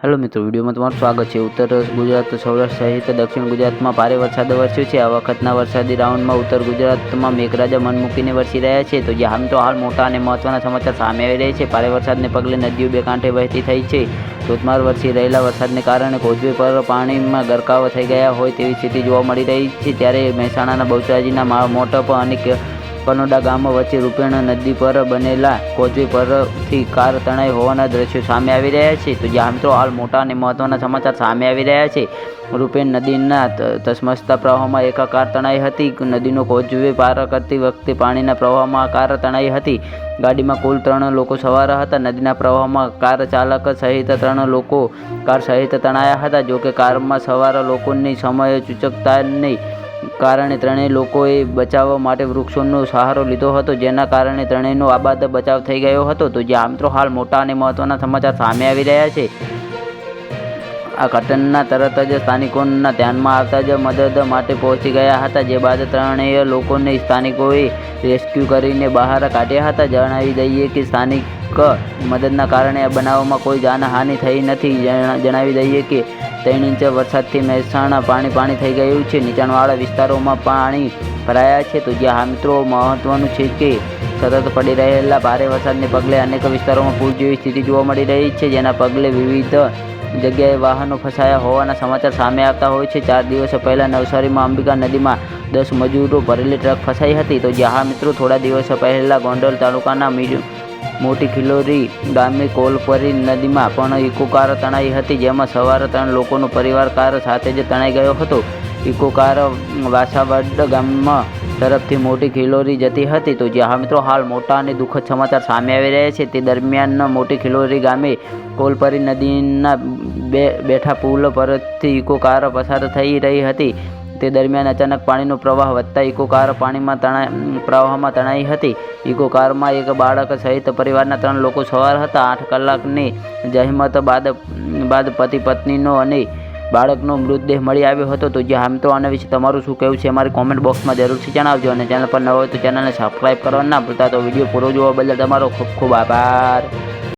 Hello મિત્રો, વિડીયોમાં તમારું સ્વાગત છે। ઉત્તર ગુજરાત, સૌરાષ્ટ્ર સહિત દક્ષિણ ગુજરાતમાં ભારે વરસાદ વરસ્યો છે। આ વખતના વરસાદી રાઉન્ડમાં ઉત્તર ગુજરાતમાં મેઘરાજા મન મૂકીને વરસી રહ્યા છે। તો જ્યાં હાલ મોટા અને મહત્વના સમાચાર સામે આવી રહ્યા છે। ભારે વરસાદને પગલે નદીઓ બે કાંઠે વહેતી થઈ છે। ધોધમાર વરસી રહેલા વરસાદને કારણે કોઝવે પર પાણીમાં ગરકાવ થઈ ગયા હોય તેવી સ્થિતિ જોવા મળી રહી છે। ત્યારે મહેસાણાના બહુચરાજીના મોટપ અને કનોડા ગામ વચ્ચે રૂપેણ નદી પર બનેલા કોઝવે પરથી કાર તણાઈ હોવાના દ્રશ્યો સામે આવી રહ્યા છે। તો જ્યાં મિત્રો હાલ મોટા અને મહત્વના સમાચાર સામે આવી રહ્યા છે। રૂપેણ નદીના ધસમસતા પ્રવાહમાં એક કાર તણાઈ હતી। નદીનો કોઝવે પાર કરતી વખતે પાણીના પ્રવાહમાં કાર તણાઈ હતી। ગાડીમાં કુલ 3 લોકો સવાર હતા। નદીના પ્રવાહમાં કાર ચાલક સહિત 3 લોકો કાર સહિત તણાયા હતા। જોકે કારમાં સવાર લોકોની સમય ચૂચકતાને કારણે 3 લોકોએ બચાવવા માટે વૃક્ષોનો સહારો લીધો હતો, જેના કારણે 3નો આબાદ બચાવ થઈ ગયો હતો। તો જ્યાં મિત્રો હાલ મોટા અને મહત્વના સમાચાર સામે આવી રહ્યા છે। આ ઘટના તરત જ સ્થાનિકોના ધ્યાનમાં આવતા જ મદદ માટે પહોંચી ગયા હતા, જે બાદ 3 લોકોને સ્થાનિકોએ રેસ્ક્યુ કરીને બહાર કાઢ્યા હતા। જણાવી દઈએ કે સ્થાનિક મદદના કારણે આ બનાવમાં કોઈ જાનહાનિ થઈ નથી। જણાવી દઈએ કે 3 ઇંચ વરસાદથી મહેસાણા પાણી થઈ ગયું છે। નીચાણવાળા વિસ્તારોમાં પાણી ભરાયા છે। તો જ્યાં મિત્રો મહત્વનું છે કે સતત પડી રહેલા ભારે વરસાદને પગલે અનેક વિસ્તારોમાં પૂર જેવી સ્થિતિ જોવા મળી રહી છે, જેના પગલે વિવિધ જગ્યાએ વાહનો ફસાયા હોવાના સમાચાર સામે આવતા હોય છે। 4 દિવસ પહેલાં નવસારીમાં અંબિકા નદીમાં 10 મજૂરો ભરેલી ટ્રક ફસાઈ હતી। તો જ્યાં મિત્રો થોડા દિવસ પહેલાં ગોંડલ તાલુકાના મોટી ખિલોરી ગામે કોલપરી નદીમાં પણ ઇકો કાર તણાઈ હતી, જેમાં સવાર 3 લોકોનો પરિવાર કાર સાથે જ તણાઈ ગયો હતો। ઇકો કાર વાસાવડ ગામમાં તરફથી મોટી ખિલોરી જતી હતી। તો જ્યાં મિત્રો હાલ મોટા અને દુઃખદ સમાચાર સામે આવી રહ્યા છે। તે દરમિયાન મોટી ખિલોરી ગામે કોલપરી નદીના બેઠા પુલ પરથી ઇકો કાર પસાર થઈ રહી હતી। તે દરમિયાન અચાનક પાણીનો પ્રવાહ વધતા ઇકો કાર પ્રવાહમાં તણાઈ હતી। ઇકો કારમાં એક બાળક સહિત પરિવારના 3 લોકો સવાર હતા। 8 કલાકની જહેમત બાદ પતિ પત્નીનો અને બાળકનો મૃતદેહ મળી આવ્યો હતો। તો જ્યાં મિત્રો આના વિશે તમારું શું કહેવું છે, અમારી કોમેન્ટ બોક્સમાં જરૂરથી જણાવજો, અને ચેનલ પર નવો હોય તો ચેનલને સબસ્ક્રાઈબ કરવાનું ના ભૂલતા। તો વિડીયો પૂરો જોવા બદલ તમારો ખૂબ ખૂબ આભાર।